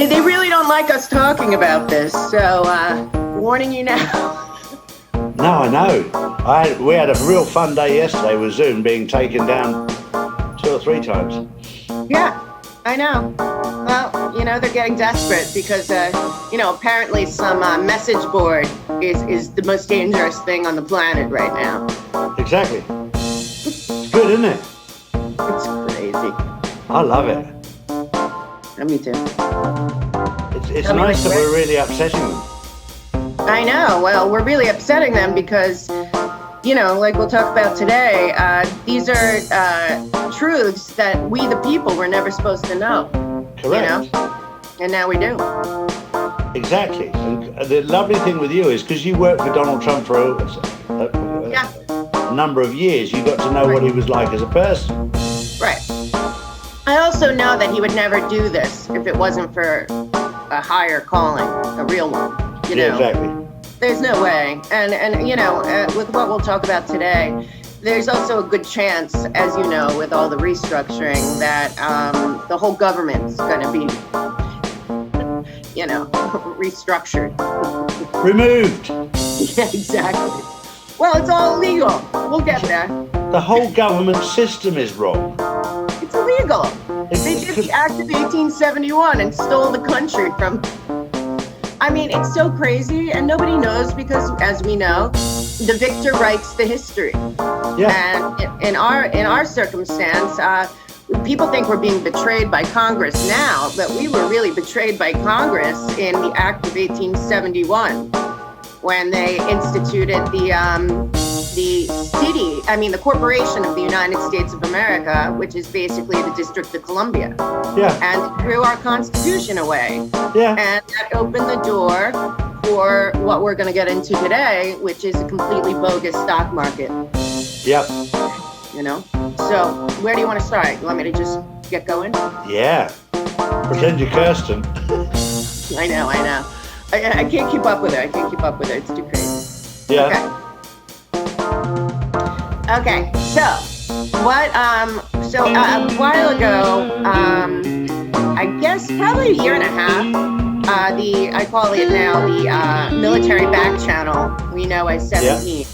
Yeah, they really don't like us talking about this, so warning you now. No, I know. We had a real fun day yesterday with Zoom being taken down 2 or 3 times. Yeah, I know. Well, they're getting desperate because, apparently some message board is the most dangerous thing on the planet right now. Exactly. It's good, isn't it? It's crazy. I love it. Me too. It's nice that we're really upsetting them. I know. Well, we're really upsetting them because, like we'll talk about today, these are truths that we, the people, were never supposed to know. Correct. And now we do. Exactly. And the lovely thing with you is because you worked for Donald Trump for a number of years, you got to know what he was like as a person. Right. I also know that he would never do this if it wasn't for a higher calling, a real one. Yeah, exactly. There's no way. And with what we'll talk about today, there's also a good chance, as you know, with all the restructuring, that the whole government's going to be, restructured. Removed. Yeah, exactly. Well, it's all illegal. We'll get there. The whole government system is wrong. It's illegal. They did the Act of 1871 and stole the country from... I mean, it's so crazy, and nobody knows because, as we know, the victor writes the history. Yeah. And in our circumstance, people think we're being betrayed by Congress now, but we were really betrayed by Congress in the Act of 1871 when they instituted the corporation of the United States of America, which is basically the District of Columbia. Yeah. And threw our Constitution away. Yeah. And that opened the door for what we're going to get into today, which is a completely bogus stock market. Yep. So where do you want to start? You want me to just get going? Yeah. Pretend you're Kirsten. I know. I can't keep up with her. It's too crazy. Yeah. Okay. So a while ago, I guess probably a year and a half, I call it now the military back channel, we know as 17,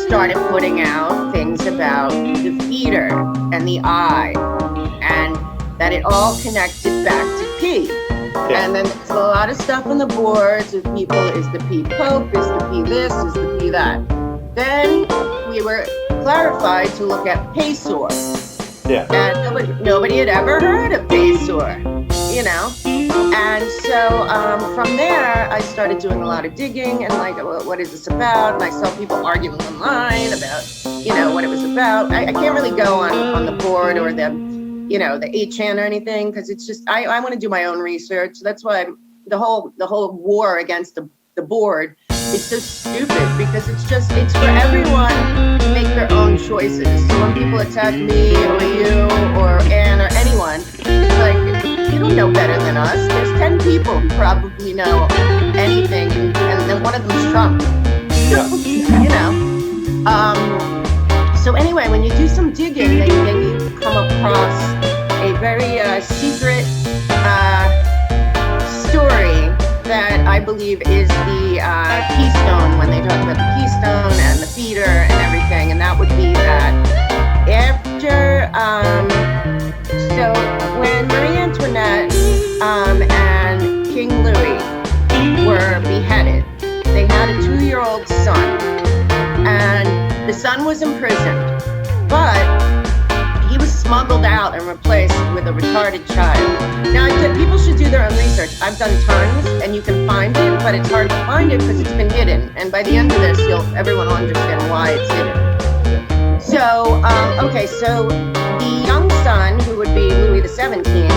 started putting out things about the feeder and the eye, and that it all connected back to P. Yeah. And then there's a lot of stuff on the boards with people, is the P Pope, is the P this, is the P that. Then we were clarified to look at Pacor. Yeah. And nobody had ever heard of Pacor, And so from there, I started doing a lot of digging and what is this about? And I saw people arguing online about, what it was about. I can't really go on the board or the 8chan or anything, because it's just, I want to do my own research. That's why the whole war against the board is so stupid, because it's for everyone to make their own choices. So when people attack me or you or Ann or anyone, it's like, you don't know better than us. There's 10 people who probably know anything, and then one of them's Trump. So anyway, when you do some digging, then you come across a very secret story that I believe is the keystone when they talk about the keystone and the feeder and everything, and that would be that after, so when Marie Antoinette and King Louis were beheaded, they had a 2-year-old son, and the son was imprisoned, but he was smuggled out and replaced with a retarded child. Now, people should do their own research. I've done tons, and you can find it, but it's hard to find it because it's been hidden. And by the end of this, everyone will understand why it's hidden. So, so the young son, who would be Louis XVII,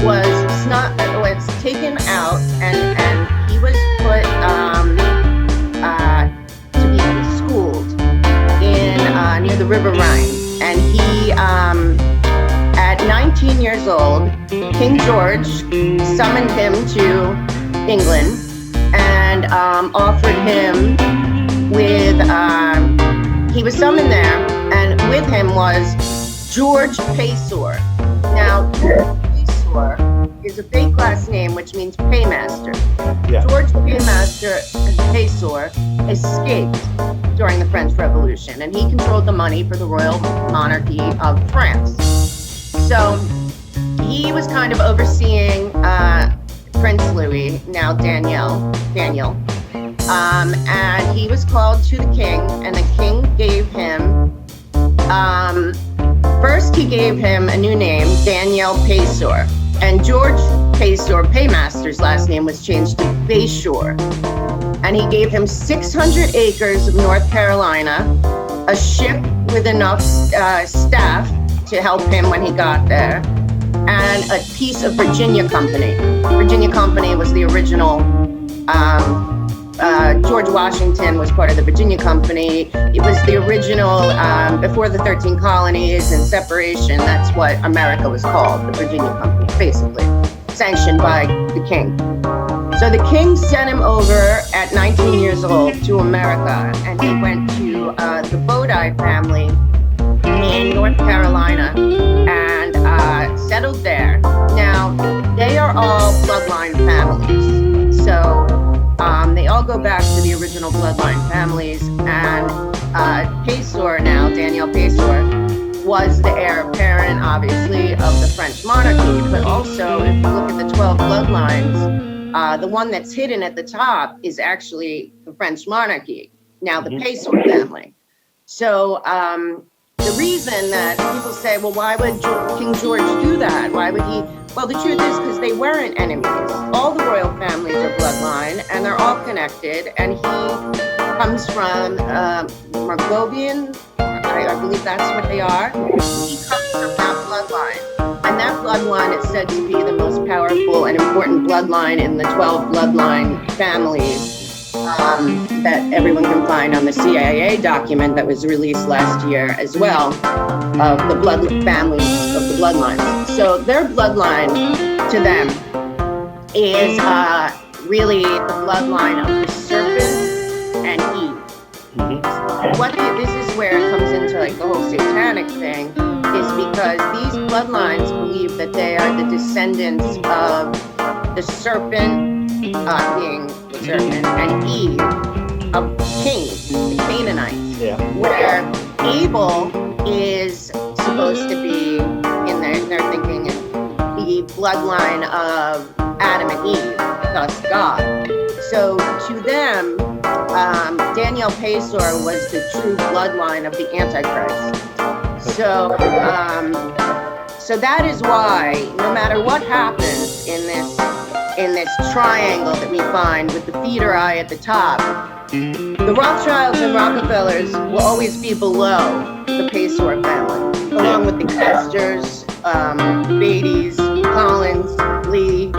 was taken out, and he was put to be schooled in near the River Rhine. And he, at 19 years old, King George summoned him to England and offered him with, he was summoned there, and with him was George Pacor. Now, George Pacor is is a fake last name, which means paymaster. Yeah. George Paymaster Paysor escaped during the French Revolution, and he controlled the money for the royal monarchy of France. So he was kind of overseeing Prince Louis, now Daniel, and he was called to the king, and the king gave him, first he gave him a new name, Daniel Paysor, and George Paysor, Paymaster's last name, was changed to Bayshore, and he gave him 600 acres of North Carolina, a ship with enough staff to help him when he got there, and a piece of Virginia Company. Virginia Company was the original, George Washington was part of the Virginia Company. It was the original, before the 13 colonies and separation, that's what America was called, the Virginia Company, basically, sanctioned by the king. So the king sent him over at 19 years old to America, and he went to the Bodie family in North Carolina and settled there. Now, they are all bloodline families. So they all go back to the original bloodline families. And Paysor now, Daniel Paysor, was the heir apparent, obviously, of the French monarchy. But also, if you look at the 12 bloodlines, the one that's hidden at the top is actually the French monarchy, now the Paysor family. So the reason that people say, well, why would King George do that? Why would he? Well, the truth is because they weren't enemies. All the royal families are bloodline, and they're all connected. And he comes from Margovian, I believe that's what they are. He comes from that bloodline. And that bloodline is said to be the most powerful and important bloodline in the 12 bloodline families that everyone can find on the CIA document that was released last year as well, of the blood families of the bloodlines. So their bloodline to them is really the bloodline of the serpent and Eve. This is where it comes into like the whole satanic thing, is because these bloodlines believe that they are the descendants of the serpent, being the serpent, and Eve of Cain, the Canaanites, where Abel is supposed to be, in their thinking, the bloodline of Adam and Eve, thus God. So to them, Daniel Paysor was the true bloodline of the Antichrist. So that is why, no matter what happens in this triangle that we find with the feeder eye at the top, the Rothschilds and Rockefellers will always be below the Paysor family, along with the Astors, Beatties, Collins, Lee,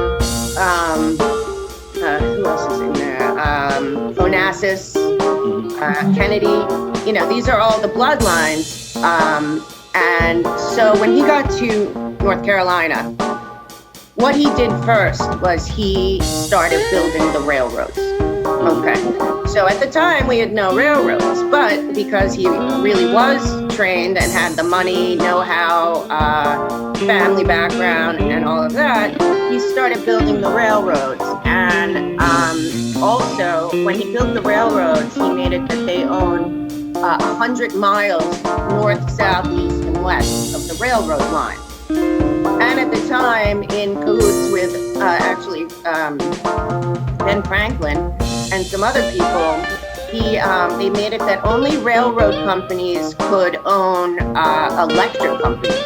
who else is in there? Onassis, Kennedy. You know, these are all the bloodlines. And so when he got to North Carolina, what he did first was he started building the railroads. Okay. So at the time we had no railroads, but because he really was trained and had the money, know-how, family background, and all of that, he started building the railroads. And also, when he built the railroads, he made it that they owned 100 miles north, south, east, and west of the railroad line. And at the time, in cahoots with Ben Franklin and some other people, they made it that only railroad companies could own electric companies.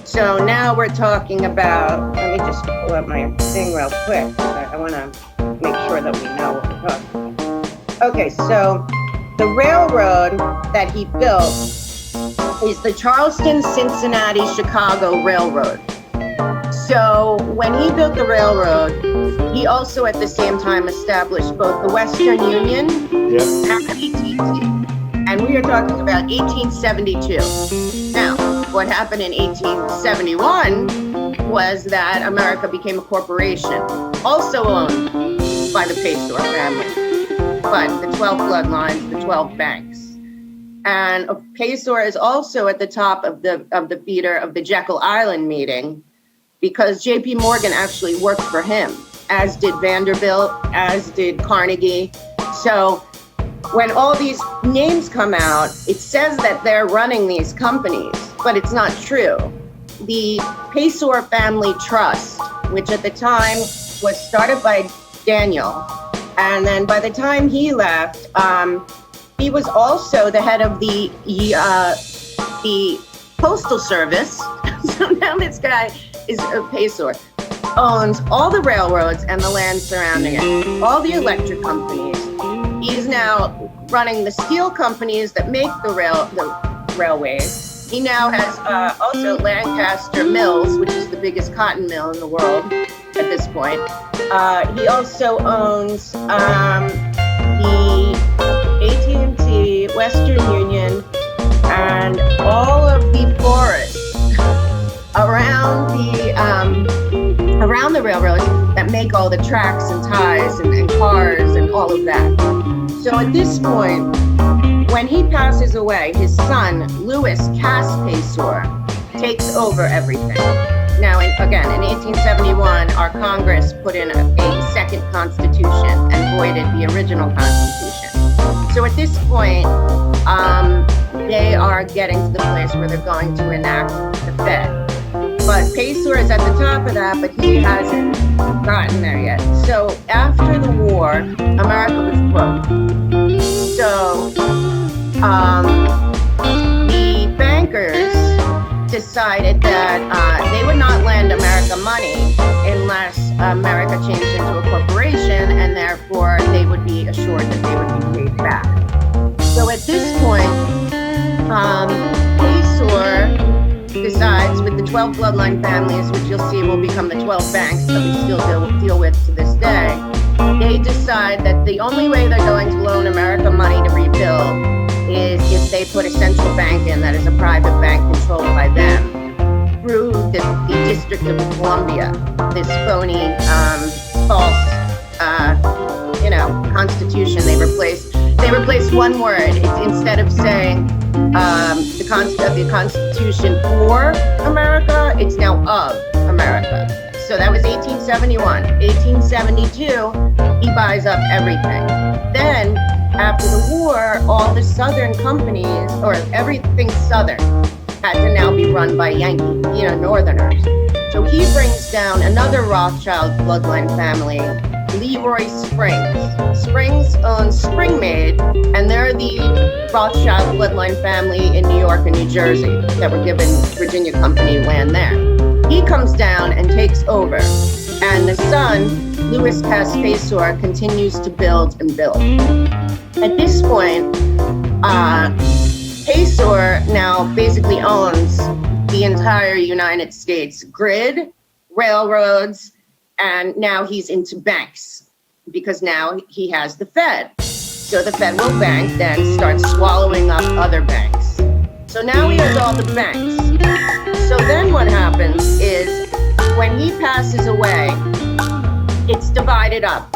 So now we're talking about, let me just pull up my thing real quick. I want to make sure that we know what we're talking about. Okay, so the railroad that he built is the Charleston, Cincinnati, Chicago Railroad. So when he built the railroad, he also at the same time established both the Western Union and PTT. And we are talking about 1872. Now, what happened in 1871 was that America became a corporation, also owned by the Paysor family, but the 12 bloodlines, the 12 banks. And Paysor is also at the top of the feeder of the Jekyll Island meeting, because J.P. Morgan actually worked for him, as did Vanderbilt, as did Carnegie. So when all these names come out, it says that they're running these companies, but it's not true. The Paysor Family Trust, which at the time was started by Daniel, and then by the time he left, he was also the head of the Postal Service. So now this guy is Paysor, owns all the railroads and the land surrounding it, all the electric companies. He's now running the steel companies that make the railways. He now has also Lancaster Mills, which is the biggest cotton mill in the world at this point. He also owns the AT&T, Western Union, and all of the forests around the railroads that make all the tracks and ties and cars and all of that. So at this point, when he passes away, his son, Louis Cass Paysor, takes over everything. Now, again, in 1871, our Congress put in a second constitution and voided the original constitution. So at this point, they are getting to the place where they're going to enact the Fed. But Paysor is at the top of that, but he hasn't gotten there yet. So after the war, America was broke. So the bankers decided that they would not lend America money unless America changed into a corporation, and therefore they would be assured that they would be paid back. So at this point, Paysor decides, with the 12 bloodline families, which you'll see will become the 12 banks that we still deal with to this day, they decide that the only way they're going to loan America money to rebuild is if they put a central bank in that is a private bank controlled by them through the District of Columbia, this phony, false, constitution. They replaced one word. Instead of saying the Constitution for America, it's now of America. So that was 1871. 1872, he buys up everything. Then, after the war, all the Southern companies, or everything Southern, had to now be run by Yankee, Northerners. So he brings down another Rothschild bloodline family, Leroy Springs. Springs owns Spring-Maid, and they're the Rothschild bloodline family in New York and New Jersey that were given Virginia Company land there. He comes down and takes over, and the son, Louis Cass Paysor, continues to build and build. At this point, Paysor now basically owns the entire United States grid, railroads, and now he's into banks because now he has the Fed. So the federal bank then starts swallowing up other banks. So now he has all the banks. So then what happens is when he passes away, it's divided up,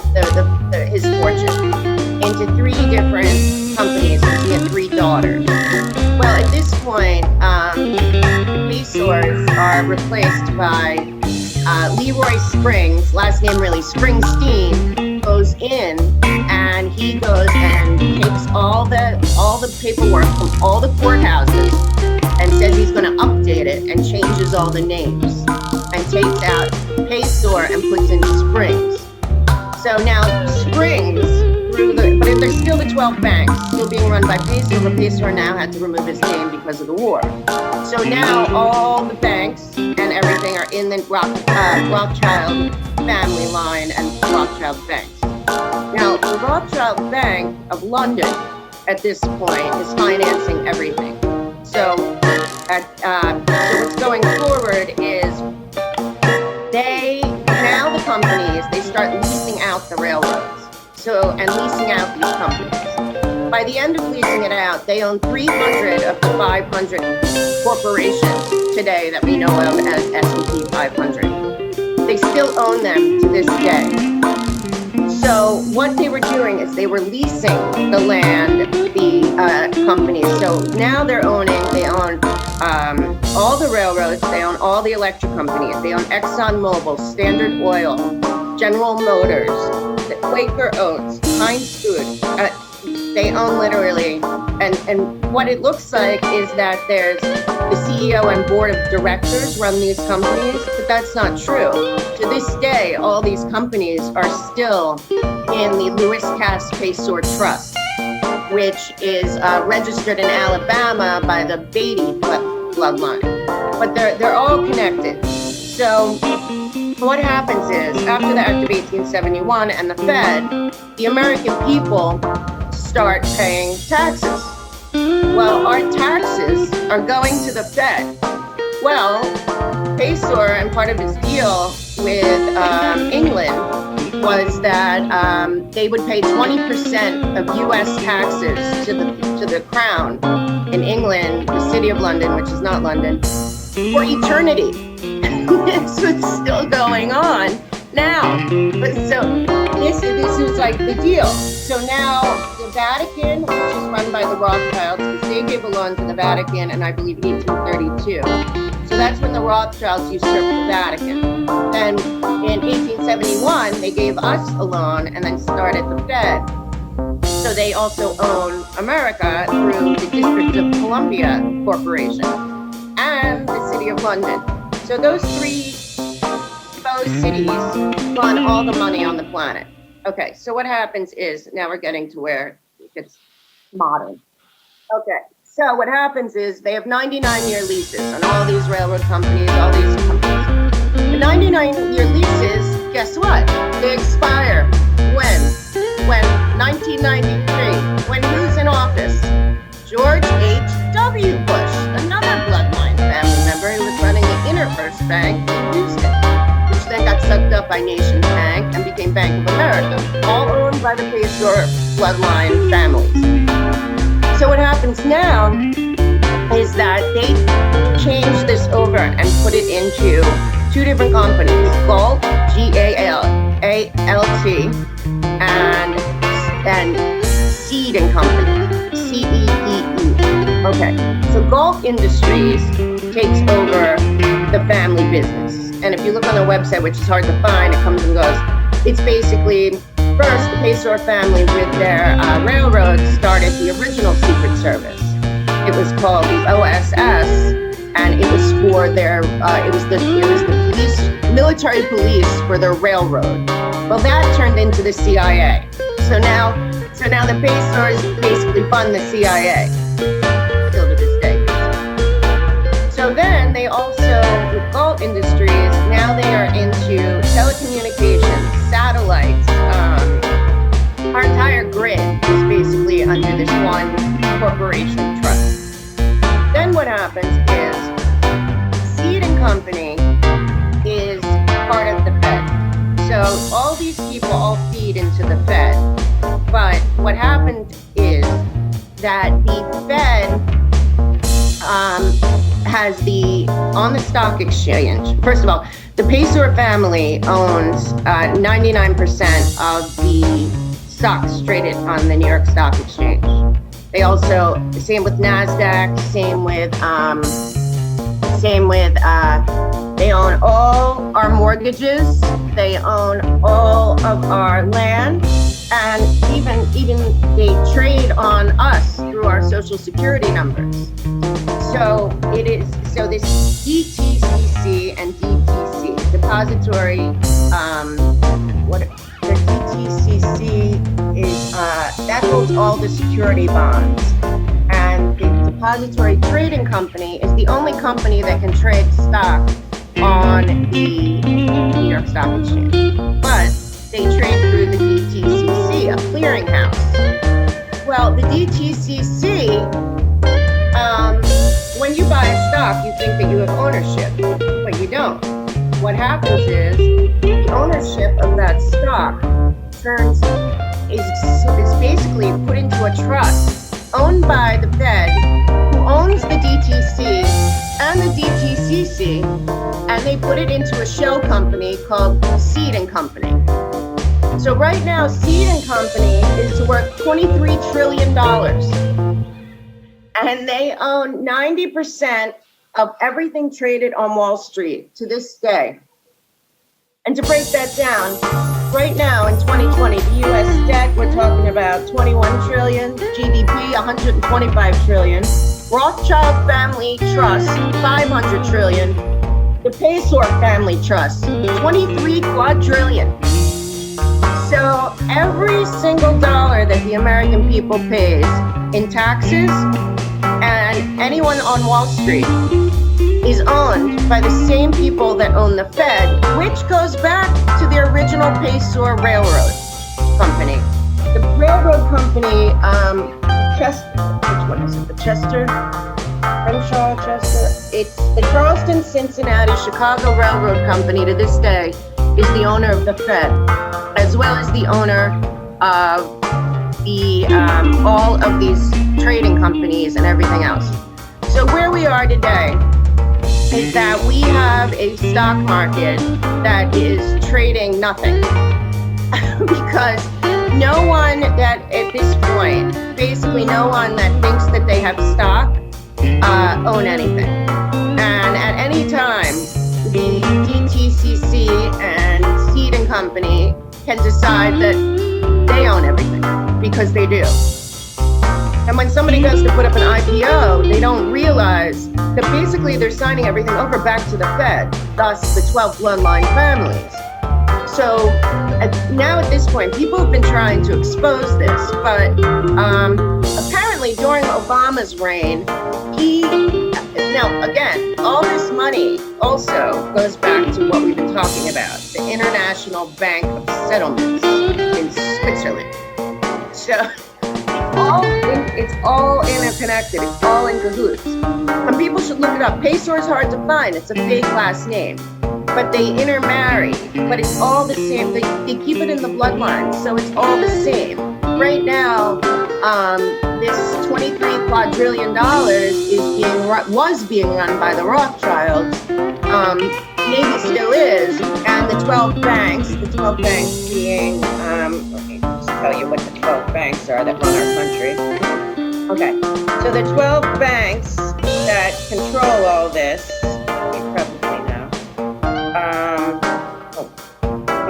his fortune, into three different companies, and he had three daughters. Well, at this point, the Paysors are replaced by Leroy Springs, last name really Springsteen, goes in and he goes and takes all the paperwork from all the courthouses and says he's going to update it and changes all the names and takes out Paysor and puts in Springs. So now Springs, but they're still the 12 banks, still being run by Paysor, but Paysor now had to remove his name because of the war. So now all the banks and everything are in the Rothschild family line and Rothschild banks. Now, the Rothschild Bank of London at this point is financing everything. So what's going forward is the companies, they start leasing out the railroads. And leasing out these companies. By the end of leasing it out, they own 300 of the 500 corporations today that we know of as S&P 500. They still own them to this day. So what they were doing is they were leasing the land, the companies. So now they own all the railroads, they own all the electric companies, they own ExxonMobil, Standard Oil, General Motors, Quaker Oats, Heinz Food. They own literally, and what it looks like is that there's the CEO and board of directors run these companies, but that's not true. To this day, all these companies are still in the Lewis Cass Paysor Trust, which is registered in Alabama by the Beatty bloodline, but they're all connected. So what happens is, after the Act of 1871 and the Fed, the American people start paying taxes. Well, our taxes are going to the Fed. Well, Paysor and part of his deal with England was that they would pay 20% of U.S. taxes to the Crown in England, the City of London, which is not London, for eternity. This was still going on now. But so this is like the deal. So now the Vatican, which is run by the Rothschilds, because they gave a loan to the Vatican in, I believe, 1832. So that's when the Rothschilds usurped the Vatican. Then in 1871, they gave us a loan and then started the Fed. So they also own America through the District of Columbia Corporation and the City of London. So those three cities fund all the money on the planet. Okay, so what happens is, now we're getting to where it gets modern. Okay, so what happens is they have 99-year leases on all these railroad companies, all these companies. The 99-year leases, guess what? They expire when? 1993. When who's in office? George H.W. Bush, another bloodline family member who was running the InterFirst Bank in Houston, which then got sucked up by Nations Bank and became Bank of America, all owned by the Paysor bloodline families. So what happens now is that they changed this over and put it into two different companies, Galt, G-A-L-A-L-T, and Seed and Company, C-E-E-E. Okay, so Galt Industries takes over the family business. And if you look on their website, which is hard to find, it comes and goes. It's basically, first, the Paysor family with their railroads started the original Secret Service. It was called the OSS, and it was for their, it was the police, military police for their railroad. Well, that turned into the CIA. So now the Paysors basically fund the CIA, still to this day. So then they also, with Galt Industries, now they are into telecommunications, satellites. Our entire grid is basically under this one corporation trust. Then what happens is Seed and Company is part of the Fed. So all these people all feed into the Fed. But what happened is that the Fed has on the stock exchange. First of all, the Paysor family owns 99% of the stocks traded on the New York Stock Exchange. They also, same with NASDAQ, they own all our mortgages, they own all of our land, and even they trade on us through our social security numbers. So this DTCC and DTC, depository, the DTCC is, that holds all the security bonds. And the Depository Trading Company is the only company that can trade stock on the New York Stock Exchange. But they trade through the DTCC, a clearinghouse. Well, the DTCC, when you buy a stock, you think that you have ownership, but you don't. What happens is the ownership of that stock is basically put into a trust owned by the Fed, who owns the DTC and the DTCC, and they put it into a shell company called Seed and Company. So right now, Seed and Company is worth $23 trillion. And they own 90% of everything traded on Wall Street to this day. And to break that down, right now in 2020, the US debt, we're talking about 21 trillion, GDP 125 trillion, Rothschild Family Trust 500 trillion, the Paysour Family Trust 23 quadrillion. So every single dollar that the American people pays in taxes and anyone on Wall Street is owned by the same people that own the Fed, which goes back to the original Paysour Railroad Company. The railroad company, which one is it? The Chester? It's the Charleston, Cincinnati, Chicago Railroad Company to this day is the owner of the Fed, as well as the owner of the all of these trading companies and everything else. So where we are today is that we have a stock market that is trading nothing because no one that at this point, basically no one that thinks that they have stock own anything. And at any time, the DTCC and Seed and Company can decide that they own everything because they do. And when somebody goes to put up an IPO, they don't realize that basically they're signing everything over back to the Fed, thus the 12 bloodline families. So now at this point, people have been trying to expose this, but apparently during Obama's reign, now again, all this money also goes back to what we've been talking about, the International Bank of Settlements in Switzerland. So it's all interconnected. It's all in cahoots. And people should look it up. Paysour is hard to find. It's a fake last name. But they intermarry. But it's all the same. They keep it in the bloodline. So it's all the same. Right now, this $23 quadrillion was being run by the Rothschilds. Maybe still is. And the 12 banks being, let me just tell you what the 12 banks are that run our country. Okay, so the 12 banks that control all this, you probably know.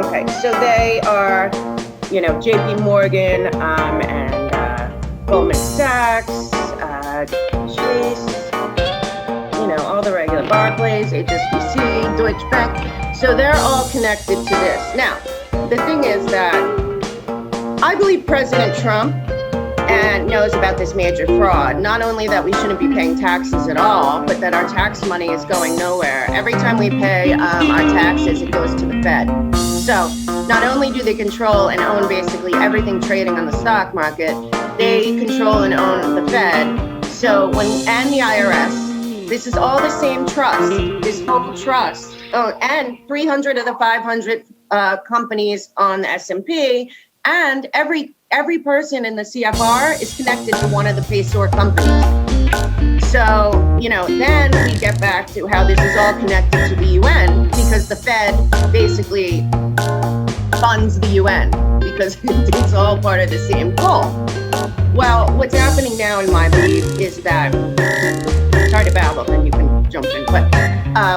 Okay, so they are, JP Morgan and Goldman Sachs, Chase, all the regular Barclays, HSBC, Deutsche Bank. So they're all connected to this. Now, the thing is that I believe President Trump knows about this major fraud. Not only that we shouldn't be paying taxes at all, but that our tax money is going nowhere. Every time we pay our taxes, it goes to the Fed. So not only do they control and own basically everything trading on the stock market, they control and own the Fed. So and the IRS, this is all the same trust, this whole trust. Oh, and 300 of the 500 companies on the S&P, and every person in the CFR is connected to one of the Paysour companies. So, then we get back to how this is all connected to the UN, because the Fed basically funds the UN, because it's all part of the same goal. Well, what's happening now, in my belief, is that, it's hard to babble, then you can jump in, but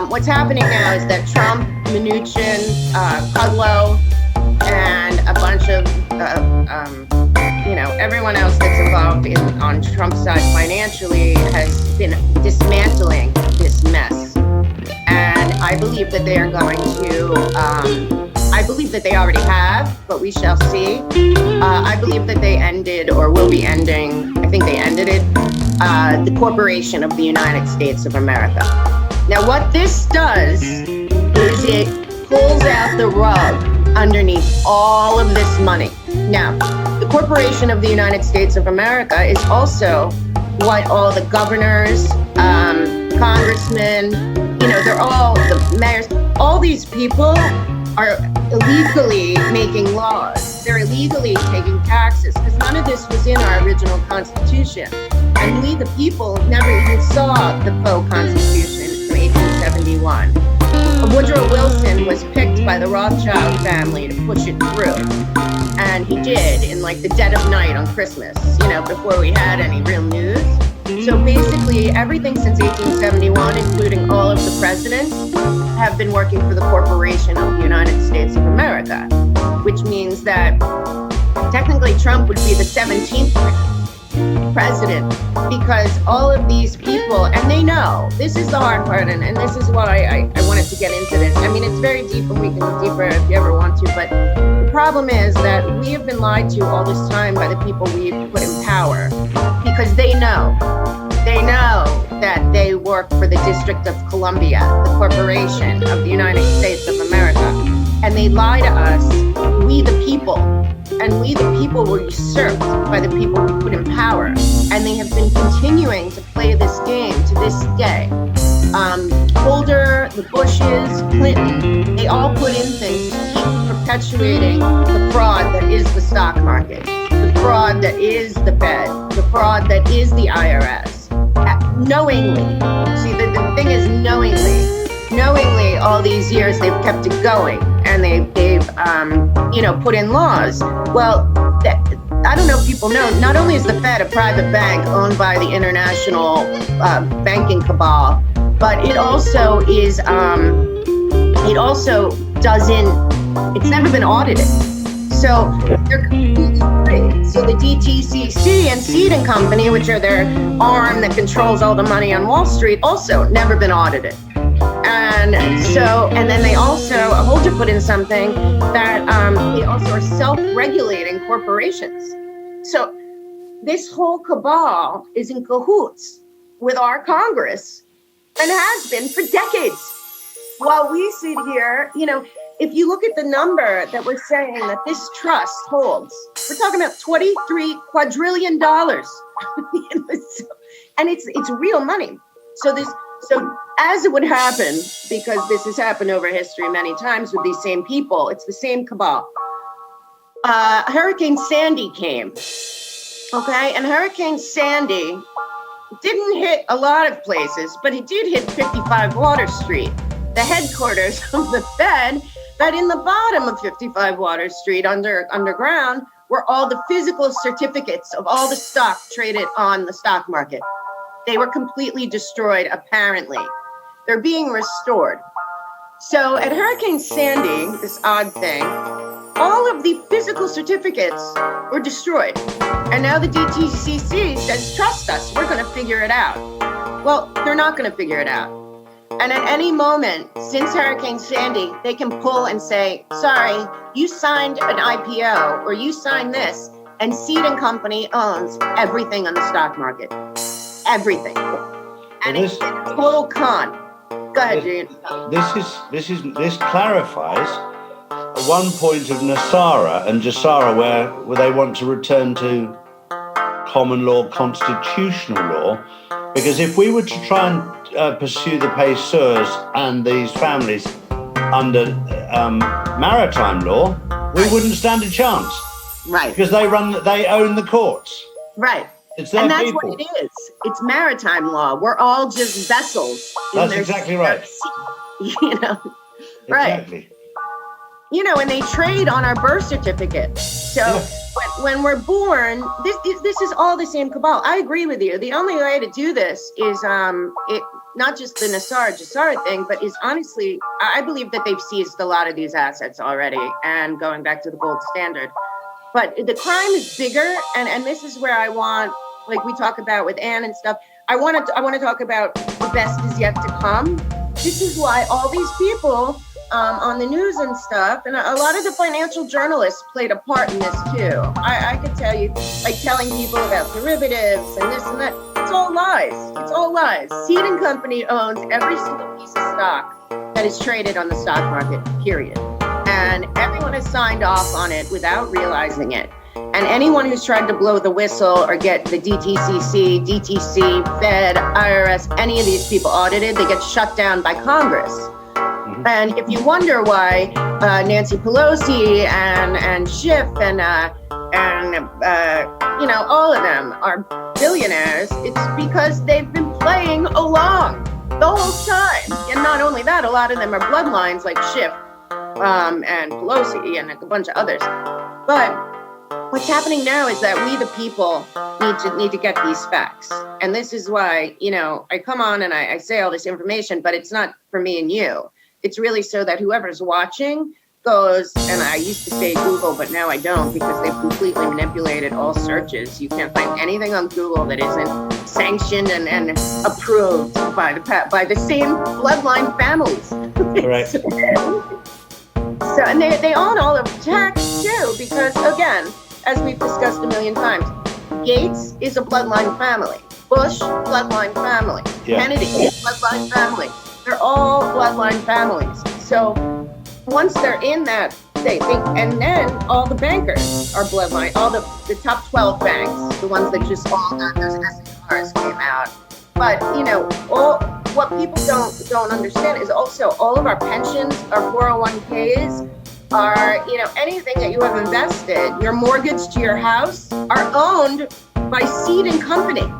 what's happening now is that Trump, Mnuchin, Kudlow, and a bunch of, everyone else that's involved on Trump's side financially has been dismantling this mess. And I believe that they are going to, I believe that they already have, but we shall see. I believe that they ended or will be ending, I think they ended it, the corporation of the United States of America. Now, what this does is it pulls out the rug underneath all of this money. Now, the Corporation of the United States of America is also what all the governors, congressmen, they're all the mayors, all these people are illegally making laws. They're illegally taking taxes because none of this was in our original Constitution. And we, the people, never even saw the faux Constitution from 1871. Woodrow Wilson was picked by the Rothschild family to push it through. And he did in the dead of night on Christmas, before we had any real news. So basically, everything since 1871, including all of the presidents, have been working for the corporation of the United States of America, which means that technically Trump would be the 17th president, because all of these people, and they know, this is the hard part, and this is why I wanted to get into this. I mean, it's very deep, and we can go deeper if you ever want to, but the problem is that we have been lied to all this time by the people we put in power, because they know that they work for the District of Columbia, the corporation of the United States of America, and they lie to us, we the people. And we, the people, were usurped by the people we put in power. And they have been continuing to play this game to this day. Holder, the Bushes, Clinton, they all put in things to keep perpetuating the fraud that is the stock market, the fraud that is the Fed, the fraud that is the IRS. Knowingly. See, the thing is knowingly, all these years they've kept it going, and they've put in laws. Well, I don't know if people know, not only is the Fed a private bank owned by the international banking cabal, but it also is, it's never been audited. So they're completely free. So the DTCC and Seed and Company, which are their arm that controls all the money on Wall Street, also never been audited. And then they also, Holder put in something that they also are self-regulating corporations. So this whole cabal is in cahoots with our Congress and has been for decades. While we sit here, if you look at the number that we're saying that this trust holds, we're talking about $23 quadrillion. And it's real money. So as it would happen, because this has happened over history many times with these same people, it's the same cabal. Hurricane Sandy came, okay? And Hurricane Sandy didn't hit a lot of places, but it did hit 55 Water Street, the headquarters of the Fed, that in the bottom of 55 Water Street underground were all the physical certificates of all the stock traded on the stock market. They were completely destroyed, apparently. They're being restored. So at Hurricane Sandy, this odd thing, all of the physical certificates were destroyed. And now the DTCC says, trust us, we're going to figure it out. Well, they're not going to figure it out. And at any moment since Hurricane Sandy, they can pull and say, sorry, you signed an IPO or you signed this, and Seed and Company owns everything on the stock market. Everything. And it's a total con. Go ahead, Gene. This clarifies one point of Nasara and Jassara where they want to return to common law, constitutional law, because if we were to try and pursue the payseurs and these families under maritime law, we wouldn't stand a chance. Right. Because they own the courts. Right. It's their and that's people. what it is. It's maritime law. We're all just vessels. That's exactly right. Right. Exactly. And they trade on our birth certificate. So when we're born, this is all the same cabal. I agree with you. The only way to do this is not just the Jassara thing, but is honestly, I believe that they've seized a lot of these assets already, and going back to the gold standard. But the crime is bigger, and this is where I want, like we talk about with Ann and stuff, I want to talk about the best is yet to come. This is why all these people on the news and stuff, and a lot of the financial journalists played a part in this too. I could tell you, like telling people about derivatives and this and that. It's all lies. It's all lies. Seed and Company owns every single piece of stock that is traded on the stock market, period. And everyone has signed off on it without realizing it. And anyone who's tried to blow the whistle or get the DTCC, DTC, Fed, IRS, any of these people audited, they get shut down by Congress. Mm-hmm. And if you wonder why Nancy Pelosi and Schiff and all of them are billionaires, it's because they've been playing along the whole time. And not only that, a lot of them are bloodlines like Schiff and Pelosi and a bunch of others. But what's happening now is that we, the people, need to get these facts. And this is why, I come on and I say all this information, but it's not for me and you. It's really so that whoever's watching goes, and I used to say Google, but now I don't, because they've completely manipulated all searches. You can't find anything on Google that isn't sanctioned and approved by the same bloodline families. Correct. So, and they own all of tech too, because again, as we've discussed a million times, Gates is a bloodline family. Bush, bloodline family. Yeah. Kennedy, bloodline family. They're all bloodline families. So once they're in that, they think, and then all the bankers are bloodline. All the top 12 banks, the ones that just all got those SDRs came out. But all what people don't understand is also all of our pensions, our 401ks, are anything that you have invested, your mortgage to your house, are owned by seed and company.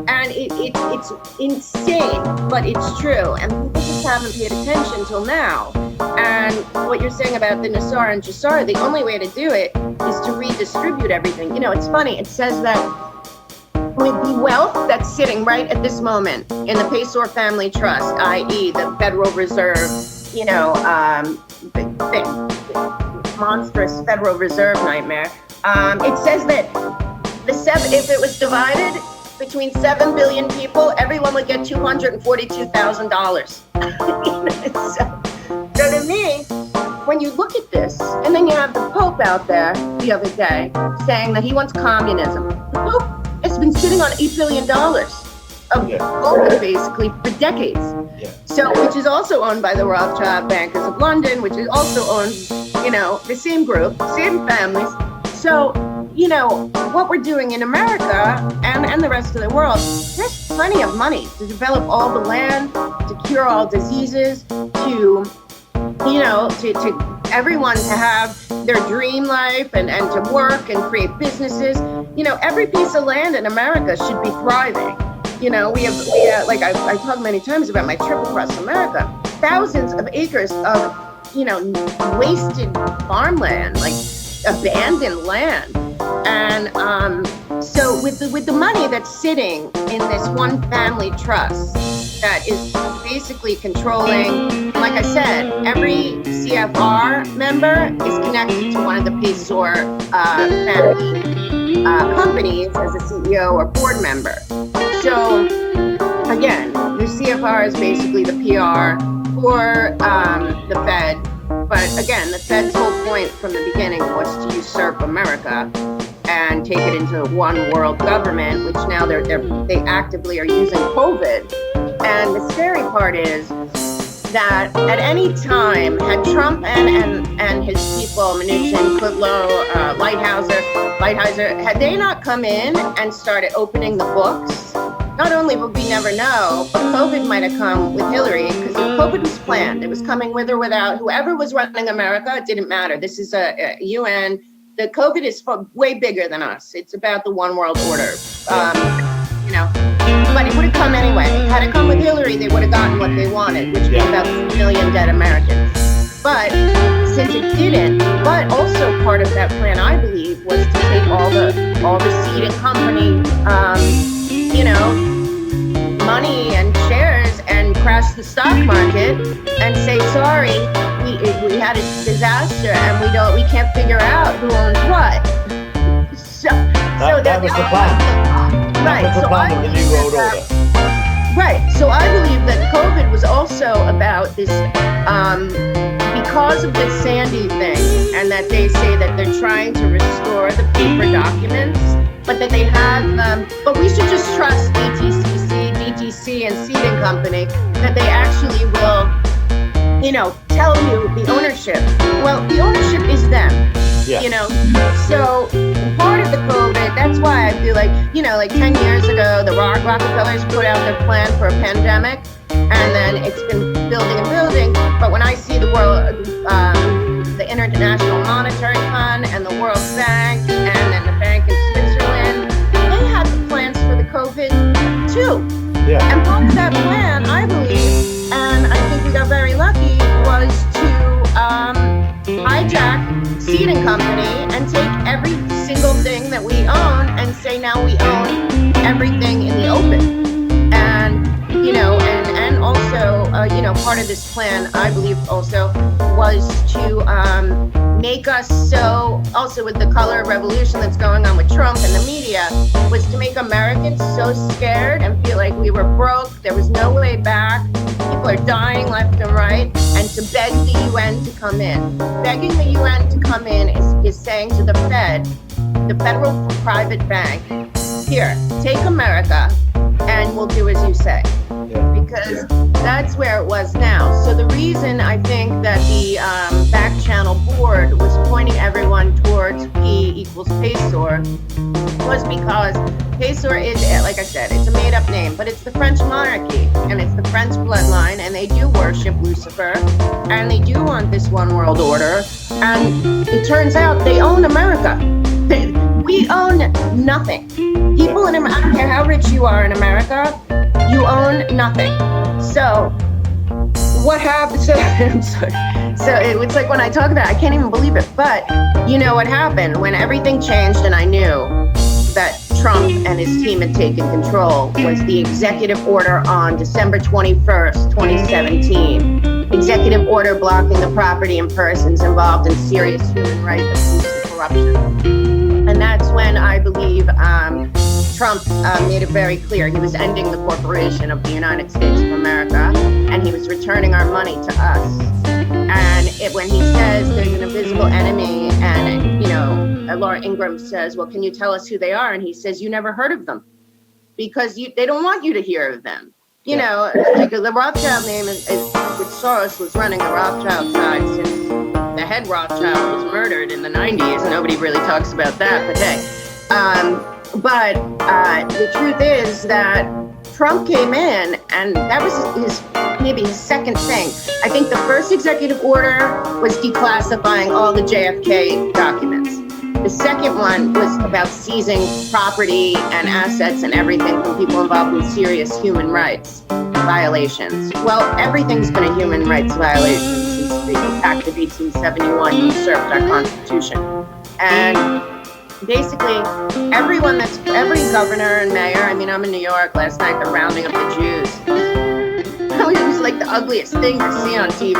And it's insane, but it's true. And people just haven't paid attention till now. And what you're saying about the Nassar and Jassar, the only way to do it is to redistribute everything. It's funny. It says that with the wealth that's sitting right at this moment in the Paysor Family Trust, i.e. the Federal Reserve, the monstrous Federal Reserve nightmare, it says that if it was divided between 7 billion people, everyone would get $242,000. So to me, when you look at this, and then you have the Pope out there the other day saying that he wants communism. The Pope has been sitting on $8 billion of gold basically for decades. Yeah. So, which is also owned by the Rothschild Bankers of London, which is also owns, the same group, same families. So, what we're doing in America and the rest of the world, there's plenty of money to develop all the land, to cure all diseases, to everyone to have their dream life and to work and create businesses. Every piece of land in America should be thriving. We have like I talked many times about my trip across America, thousands of acres of, wasted farmland, like abandoned land. And so with the money that's sitting in this one family trust that is basically controlling, like I said, every CFR member is connected to one of the Paysor family companies as a CEO or board member. So again, the CFR is basically the PR for the Fed. But again, the Fed's whole point from the beginning was to usurp America and take it into one world government, which now they actively are using COVID. And the scary part is that at any time, had Trump and his people, Mnuchin, Kudlow, Lighthizer, had they not come in and started opening the books, not only would we never know, but COVID might have come with Hillary, because COVID was planned. It was coming with or without. Whoever was running America, it didn't matter. This is a UN. The COVID is way bigger than us. It's about the one world order. But it would have come anyway. Had it come with Hillary, they would have gotten what they wanted, which was about 2 million dead Americans. But since it didn't, but also part of that plan, I believe, was to take all the seed and company, money and shares and crash the stock market and say, sorry, we had a disaster and we can't figure out who owns what. That was the plan. Right. That was the plan of the New World Order. Right. So I believe that COVID was also about this, because of this Sandy thing, and that they say that they're trying to restore the paper documents, but that they have, but we should just trust DTC and Seeding Company, that they actually will, tell you the ownership. Well, the ownership is them. Yeah. So part of the COVID, that's why I feel like, like 10 years ago, the Rockefellers put out their plan for a pandemic, and then it's been building and building. But when I see the world, the International Monetary Fund and the World Bank, and then the bank in Switzerland, they had the plans for the COVID too. Yeah. And part of that plan, I believe, and I think we got very lucky, was to hijack Seeding Company and take every say now we own everything in the open. And, and also, part of this plan, I believe also, was to make us so, also with the color revolution that's going on with Trump and the media, was to make Americans so scared and feel like we were broke, there was no way back, people are dying left and right, and to beg the UN to come in. Begging the UN to come in is saying to the Fed, the federal private bank, here, take America and we'll do as you say. Because that's where it was now. So the reason I think that the back channel board was pointing everyone towards P equals PASOR was because PASOR is, like I said, it's a made-up name, but it's the French monarchy, and it's the French bloodline, and they do worship Lucifer, and they do want this one world order, and it turns out they own America. We own nothing. People in America, I don't care how rich you are in America, you own nothing. So what happened? I'm sorry. So it's like when I talk about it, I can't even believe it. But you know what happened when everything changed and I knew that Trump and his team had taken control was the executive order on December 21st, 2017. Executive order blocking the property and persons involved in serious human rights abuse and corruption. And that's when I believe Trump made it very clear he was ending the corporation of the United States of America, and he was returning our money to us. And when he says there's an invisible enemy, and Laura Ingraham says, well, can you tell us who they are? And he says, you never heard of them because they don't want you to hear of them. Like the Rothschild name is which Soros was running the Rothschild side since the head Rothschild was murdered in the 90s. Nobody really talks about that, but hey. But the truth is that Trump came in, and that was maybe his second thing. I think the first executive order was declassifying all the JFK documents. The second one was about seizing property and assets and everything from people involved in serious human rights violations. Well, everything's been a human rights violation since the Act of 1871 usurped our Constitution. And basically, every governor and mayor, I'm in New York last night, they're rounding up the Jews. It was like the ugliest thing to see on TV.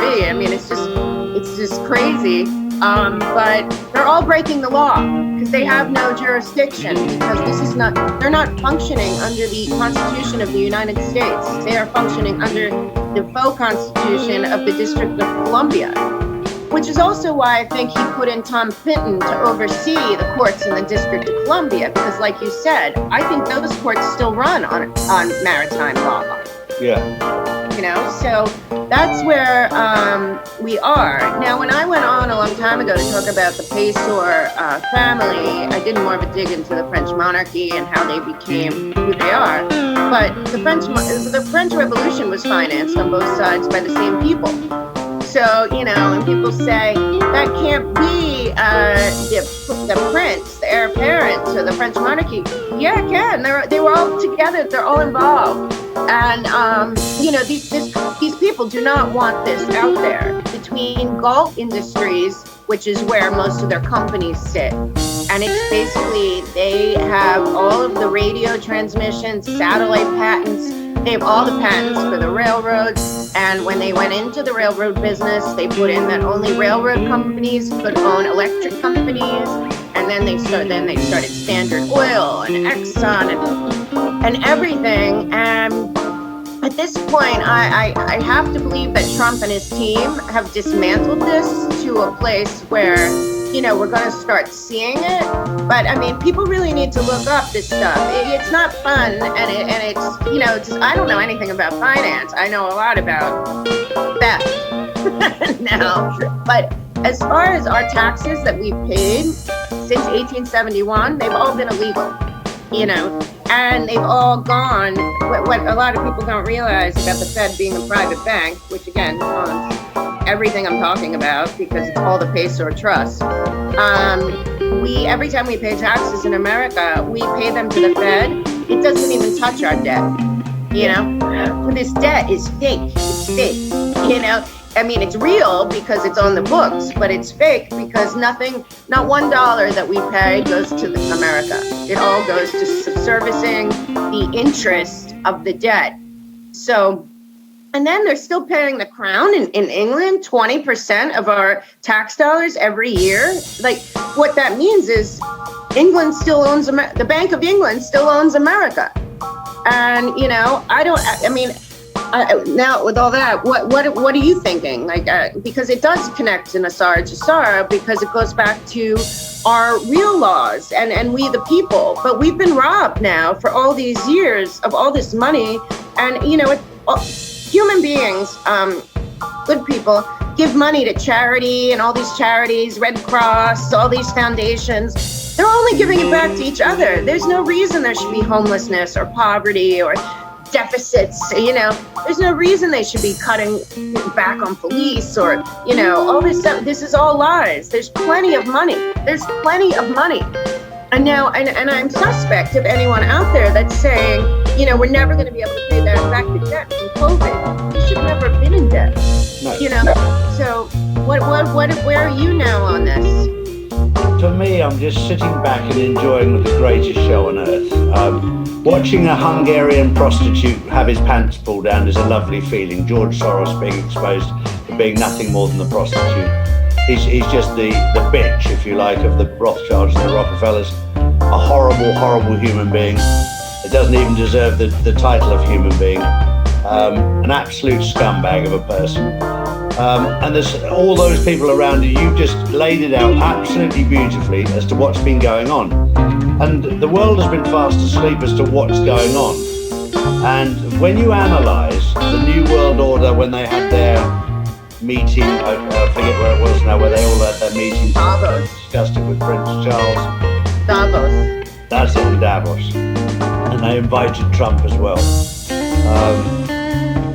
It's just crazy. But they're all breaking the law because they have no jurisdiction because they're not functioning under the Constitution of the United States. They are functioning under the faux Constitution of the District of Columbia. Which is also why I think he put in Tom Fitton to oversee the courts in the District of Columbia, because like you said, I think those courts still run on maritime law. Yeah. So that's where we are. Now, when I went on a long time ago to talk about the PASOR family, I did more of a dig into the French monarchy and how they became who they are. But the French Revolution was financed on both sides by the same people. So, and people say that can't be the prince, the heir apparent to the French monarchy. Yeah, it can. They were all together. They're all involved. And, these people do not want this out there. Between Galt Industries, which is where most of their companies sit, and it's basically, they have all of the radio transmissions, satellite patents. They have all the patents for the railroads, and when they went into the railroad business, they put in that only railroad companies could own electric companies, and then they started Standard Oil and Exxon and everything. And at this point, I have to believe that Trump and his team have dismantled this to a place where we're going to start seeing it. But people really need to look up this stuff. It's not fun, and it's I don't know anything about finance. I know a lot about theft now. But as far as our taxes that we've paid since 1871, they've all been illegal, and they've all gone. What a lot of people don't realize about the Fed being a private bank, which again owns everything I'm talking about because it's all the PASOR trust. Every time we pay taxes in America, we pay them to the Fed. It doesn't even touch our debt. This debt is fake. It's fake. It's real because it's on the books, but it's fake because not $1 that we pay goes to America. It all goes to subservicing the interest of the debt. So, and then they're still paying the crown in England, 20% of our tax dollars every year. Like, what that means is England still owns, the Bank of England still owns America. And, now with all that, what are you thinking? Like, because it does connect to Nassara Jassara, because it goes back to our real laws and we the people. But we've been robbed now for all these years of all this money. And, human beings, good people, give money to charity and all these charities, Red Cross, all these foundations. They're only giving it back to each other. There's no reason there should be homelessness or poverty or deficits. There's no reason they should be cutting back on police or, all this stuff. This is all lies. There's plenty of money. And now, and I'm suspect of anyone out there that's saying, we're never going to be able to pay that back the debt from COVID. You should never have been in debt. No. So where are you now on this? For me, I'm just sitting back and enjoying the greatest show on earth. Watching a Hungarian prostitute have his pants pulled down is a lovely feeling. George Soros being exposed to being nothing more than the prostitute. He's just the bitch, if you like, of the Rothschilds and the Rockefellers. A horrible, horrible human being. It doesn't even deserve the title of human being. An absolute scumbag of a person. And there's all those people around you. You've just laid it out absolutely beautifully as to what's been going on. And the world has been fast asleep as to what's going on. And when you analyse the New World Order, when they had their meeting, I forget where it was now, where they all had their meetings, discussed it with Prince Charles. Davos. That's it, in Davos. And they invited Trump as well.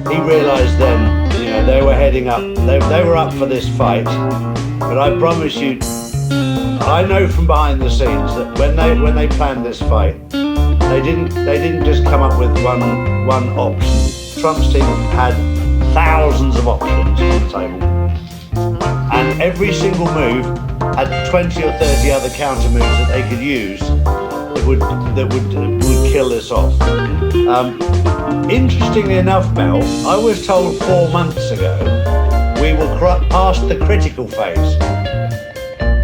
He realised then, they were heading up, they were up for this fight. But I promise you, I know from behind the scenes that when they planned this fight, they didn't just come up with one option. Trump's team had thousands of options on the table, and every single move had 20 or 30 other counter moves that they could use that would kill this off. Interestingly enough, Mel, I was told 4 months ago we will past the critical phase.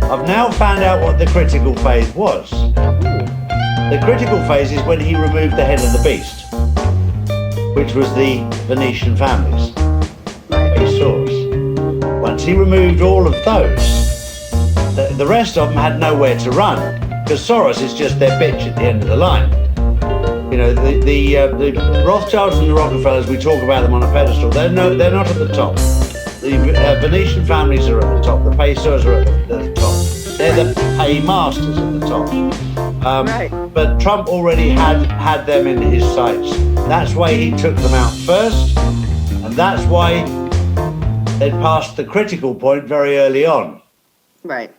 I've now found out what the critical phase was. The critical phase is when he removed the head of the beast, which was the Venetian families. Once he removed all of those, the rest of them had nowhere to run, because Soros is just their bitch at the end of the line. The Rothschilds and the Rockefellers, we talk about them on a pedestal. They're not at the top. The Venetian families are at the top. The pesos are at the top. They're the paymasters at the top. Right. But Trump already had them in his sights. That's why he took them out first, and that's why they'd passed the critical point very early on. Right.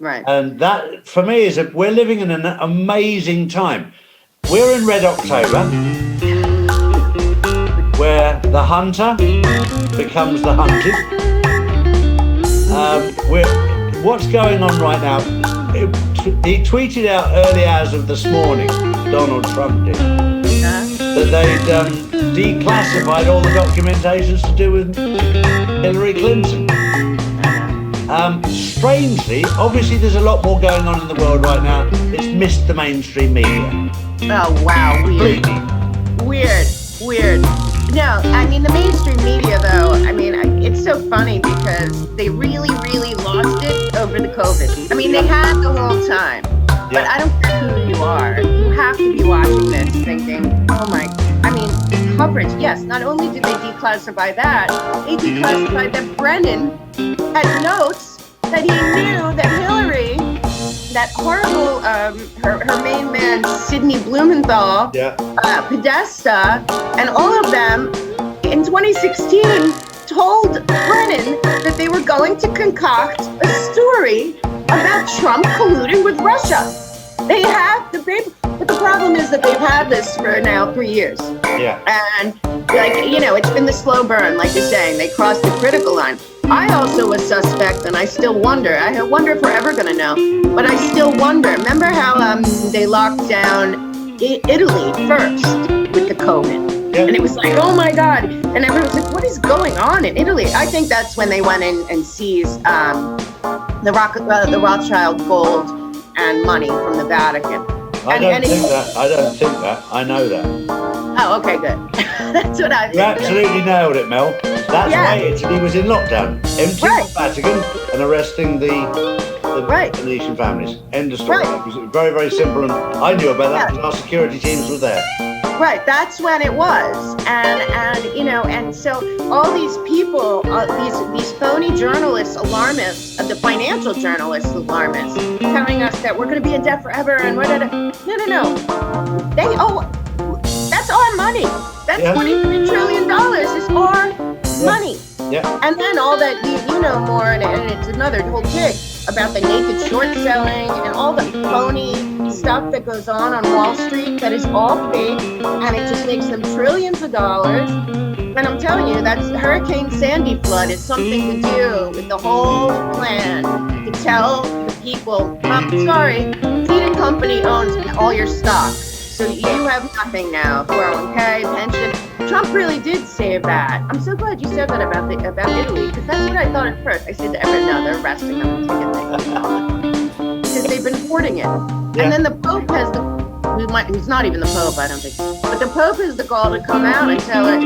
And that, for me, is we're living in an amazing time. We're in Red October, where the hunter becomes the hunted. What's going on right now? He tweeted out early hours of this morning, Donald Trump did, that they'd declassified all the documentations to do with Hillary Clinton. Strangely, obviously there's a lot more going on in the world right now. It's missed the mainstream media. Oh, wow, weird. No, I mean, the mainstream media, though, it's so funny because they really, really lost it over the COVID. They had the whole time. But I don't care who you are. You have to be watching this thinking, oh my, coverage. Yes, not only did they declassify that, they declassified that Brennan had notes that he knew that Hillary, that horrible, her main man, Sidney Blumenthal, Podesta, and all of them in 2016 told Brennan that they were going to concoct a story about Trump colluding with Russia. They have the paper, but the problem is that they've had this for now 3 years. Yeah. And it's been the slow burn, like you're saying. They crossed the critical line. I also was suspect, and I still wonder. I wonder if we're ever going to know, but I still wonder. Remember how they locked down Italy first with the COVID? Yeah. And it was like, oh my God. And everyone was like, what is going on in Italy? I think that's when they went in and seized the Rothschild gold and money from the Vatican. I don't think that. I know that. Oh, okay, good. That's what I think. You absolutely nailed it, Mel. That's why Italy was in lockdown. Emptying the Vatican and arresting the Venetian families. End of story. It was very, very simple, and I knew about that because our security teams were there. Right, that's when it was, and and so all these people, these phony journalists, alarmists, the financial journalists, alarmists, telling us that we're going to be in debt forever, and we're gonna, no, they owe. That's our money. That's $23 trillion is our money. Yeah. And then all that you know more, and it's another whole gig about the naked short selling and all the phony stuff that goes on Wall Street that is all fake, and it just makes them trillions of dollars. And I'm telling you, that's Hurricane Sandy flood is something to do with the whole plan to tell the people, I'm sorry, Feed & Company owns all your stock. So you have nothing now, 401k, pension. Trump really did save that. I'm so glad you said that about Italy, because that's what I thought at first. I said to everyone, no, they're arresting them and taking things. Because they've been hoarding it. Yeah. And then the Pope has who's not even the Pope, I don't think, but the Pope has the gall to come out and tell it,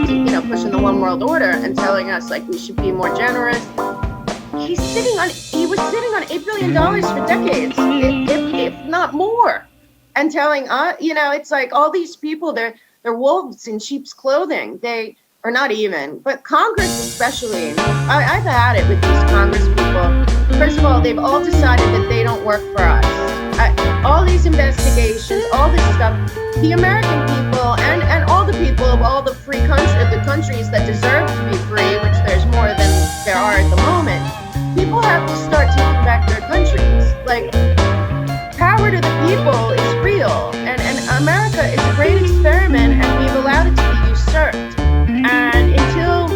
pushing the one world order and telling us like we should be more generous. He was sitting on $8 billion for decades, if not more. And telling it's like all these people, they're wolves in sheep's clothing. They are not even, but Congress especially. I've had it with these Congress people. First of all, they've all decided that they don't work for us. All these investigations, all this stuff, the American people and all the people of all the free countries that deserve to be free, which there's more than there are at the moment, people have to start taking back their countries. Like, power to the people is real, and America is a great experiment, and we've allowed it to be usurped. And until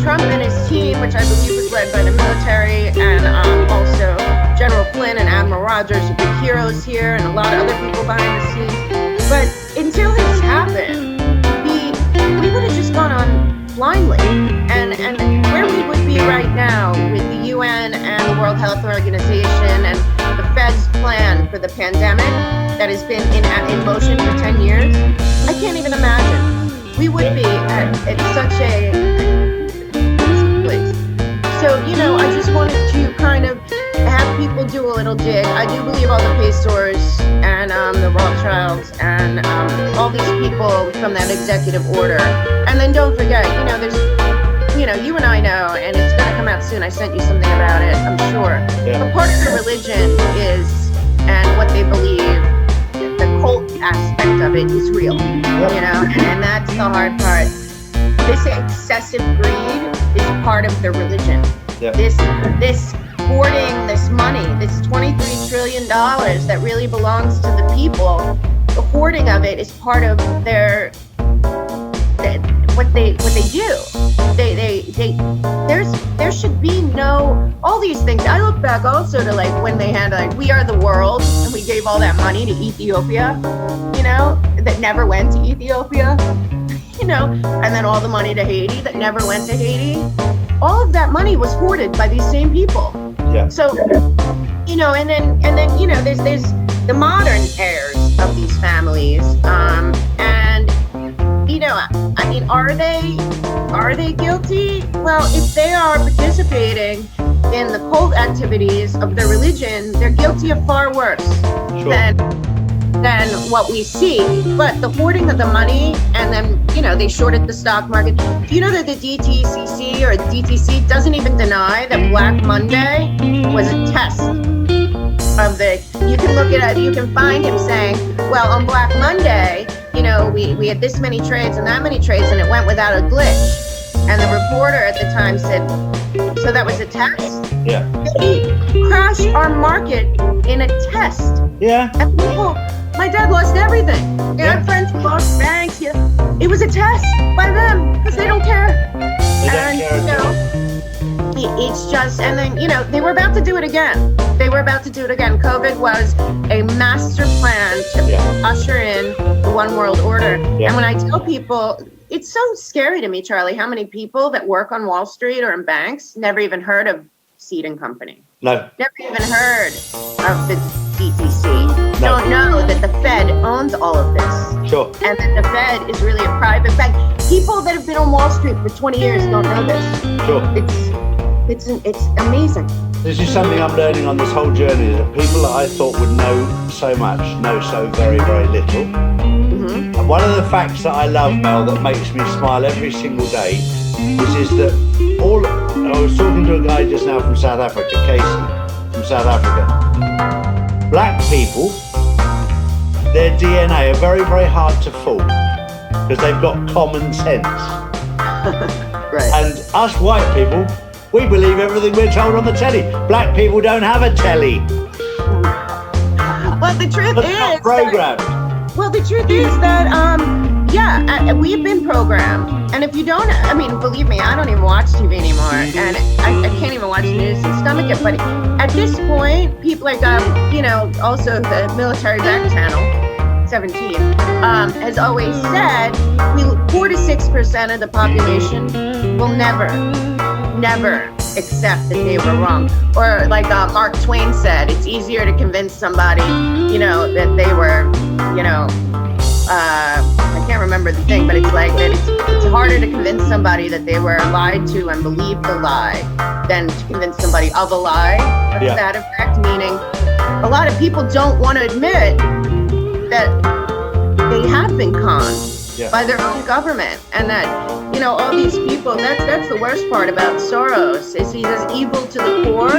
Trump and his team, which I believe was led by the military and also General Flynn and Admiral Rogers, are big heroes here, and a lot of other people behind the scenes. But until this happened, we would have just gone on blindly, and where we would be right now with the UN and the World Health Organization and the Fed's plan for the pandemic that has been in motion for 10 years, I can't even imagine. We would be at such a place. So, I just wanted to kind of have people do a little dig. I do believe all the Pacers and the Rothschilds and all these people from that executive order. And then don't forget, there's you and I know, and it's going to come out soon. I sent you something about it, I'm sure. Yeah. But part of the religion is, and what they believe, the cult aspect of it is real, and that's the hard part. This excessive greed is part of the religion. Yeah. This hoarding, this money, this $23 trillion that really belongs to the people, the hoarding of it is part of their what they do. There should be no all these things. I look back also to like when they had like We Are the World, and we gave all that money to Ethiopia, that never went to Ethiopia, and then all the money to Haiti that never went to Haiti. All of that money was hoarded by these same people. Yeah. So, and then there's the modern heirs of these families, and I mean, are they guilty? Well, if they are participating in the cult activities of their religion, they're guilty of far worse than what we see. But the hoarding of the money, and then, they shorted the stock market. Do you know that the DTCC or DTC doesn't even deny that Black Monday was a test of you can look at it, you can find him saying, well, on Black Monday, we had this many trades and that many trades, and it went without a glitch. And the reporter at the time said, so that was a test? Yeah. They crashed our market in a test. Yeah. And my dad lost everything. Our friends lost banks. It was a test by them because they don't care. It's just, and then, they were about to do it again. COVID was a master plan to usher in the one world order. Yeah. And when I tell people, it's so scary to me, Charlie, how many people that work on Wall Street or in banks never even heard of Seed and Company. No. Never even heard of the DTC. No. Don't know that the Fed owns all of this. Sure. And that the Fed is really a private bank. People that have been on Wall Street for 20 years don't know this. Sure. It's amazing. This is something I'm learning on this whole journey, that people that I thought would know so much know so very, very little. Mm-hmm. And one of the facts that I love, Mel, that makes me smile every single day is that I was talking to a guy just now from South Africa, Casey, from South Africa. Black people, their DNA are very, very hard to fool because they've got common sense. Right. And us white people, we believe everything we're told on the telly. Black people don't have a telly. Well, the truth is, not programmed. We've been programmed. And if you don't, believe me, I don't even watch TV anymore, and I can't even watch news and stomach it. But at this point, people like, also the military back channel, 17, has always said 4 to 6% of the population will never accept that they were wrong. Or like Mark Twain said, it's easier to convince somebody, that they were, I can't remember the thing, but it's like that it's harder to convince somebody that they were lied to and believed the lie than to convince somebody of a lie. To that effect, meaning a lot of people don't want to admit that they have been conned by their own government, and that all these people, that's the worst part about Soros, is he's as evil to the core.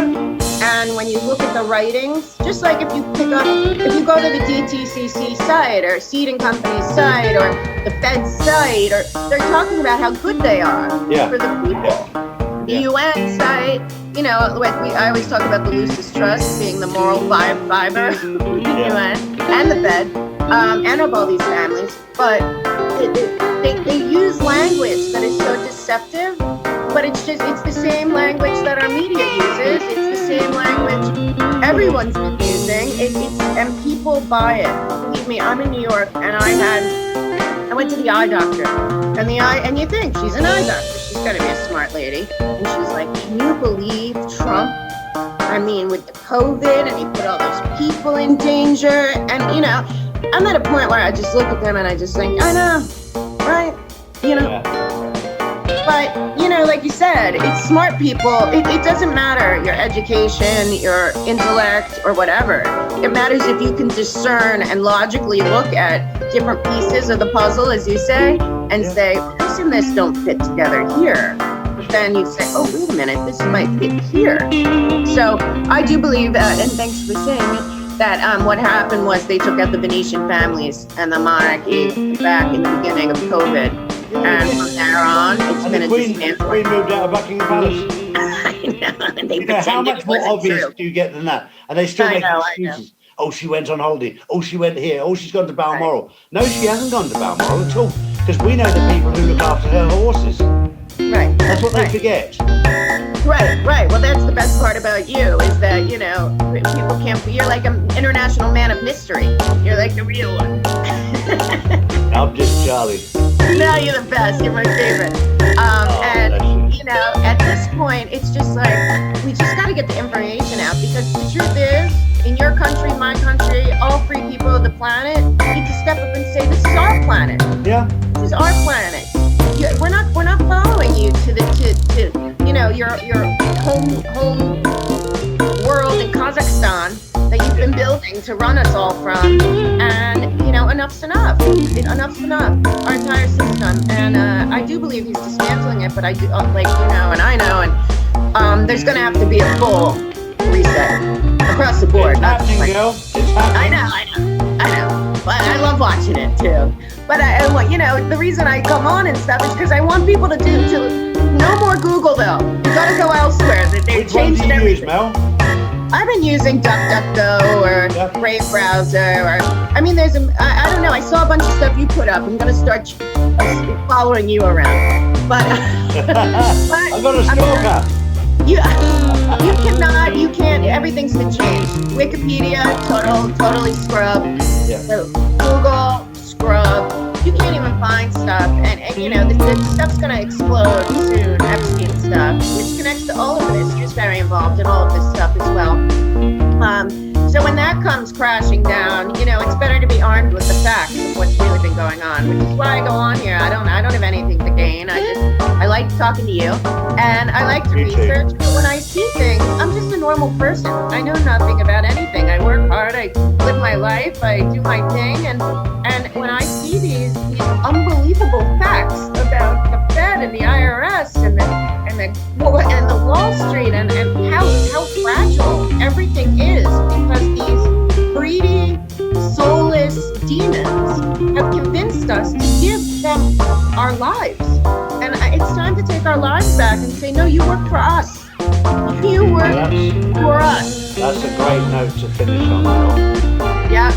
And when you look at the writings, just like if you go to the DTCC site or Seed and Company's site or the Fed's site, or they're talking about how good they are for the people. The UN site, I always talk about the loosest trust being the moral fiber, the UN and the Fed, and of all these families. But they use language that is so deceptive, but it's the same language that our media uses. It's the same language everyone's been using. And people buy it. Believe me, I'm in New York, and I went to the eye doctor, and you think she's an eye doctor, she's got to be a smart lady, and she's like, can you believe Trump? With the COVID, and he put all those people in danger, and I'm at a point where I just look at them and I just think, I know, right? But, like you said, it's smart people. It doesn't matter your education, your intellect, or whatever. It matters if you can discern and logically look at different pieces of the puzzle, as you say, and say, this and this don't fit together here. But then you say, oh, wait a minute, this might fit here. So I do believe, and thanks for saying it, that what happened was they took out the Venetian families and the monarchy back in the beginning of COVID. And from there on, it's been a dismantling. The Queen moved out of Buckingham Palace. I know. And they how much more obvious do you get than that? And they still make excuses. Oh, she went on holiday. Oh, she went here. Oh, she's gone to Balmoral. No, she hasn't gone to Balmoral at all. Because we know the people who look after her horses. Right. That's what they forget. Right. Well, that's the best part about you, is that, people can't, you're like an international man of mystery. You're like the real one. I'm just Charlie. No, you're the best. You're my favorite. At this point, it's just like, we just got to get the information out, because the truth is, in your country, my country, all free people of the planet need to step up and say, this is our planet. Yeah. This is our planet. We're not following you to your home world in Kazakhstan that you've been building to run us all from, and enough's enough. Enough's enough. Our entire system, and I do believe he's dismantling it. But I do, and I know, and there's going to have to be a full reset across the board. It's happening, girl. It's happening. I know. But I love watching it too. But the reason I come on and stuff is because I want people to no more Google though. You got to go elsewhere. They've changed everything. Mel? I've been using DuckDuckGo or Brave Browser, or I don't know. I saw a bunch of stuff you put up. I'm gonna start following you around. But I've got a stalker. You you cannot, you can't. Everything's been changed. Wikipedia, totally scrub. Yeah. Google, scrub. You can't even find stuff, and you know the stuff's gonna explode soon. Epstein stuff, which connects to all of this. He was very involved in all of this stuff as well. So when that comes crashing down, you know, it's better to be armed with the facts of what's really been going on, which is why I go on here. I don't have anything to gain. I like talking to you, and I like to research. But when I see things, I'm just a normal person. I know nothing about anything. I work hard. I live my life. I do my thing, and when I see these unbelievable facts about the Fed and the IRS and the Wall Street and how fragile everything is because these greedy, soulless demons have convinced us to give them our lives. And it's time to take our lives back and say, no, you work for us. You work for us. That's a great note to finish on, Mel. Yeah.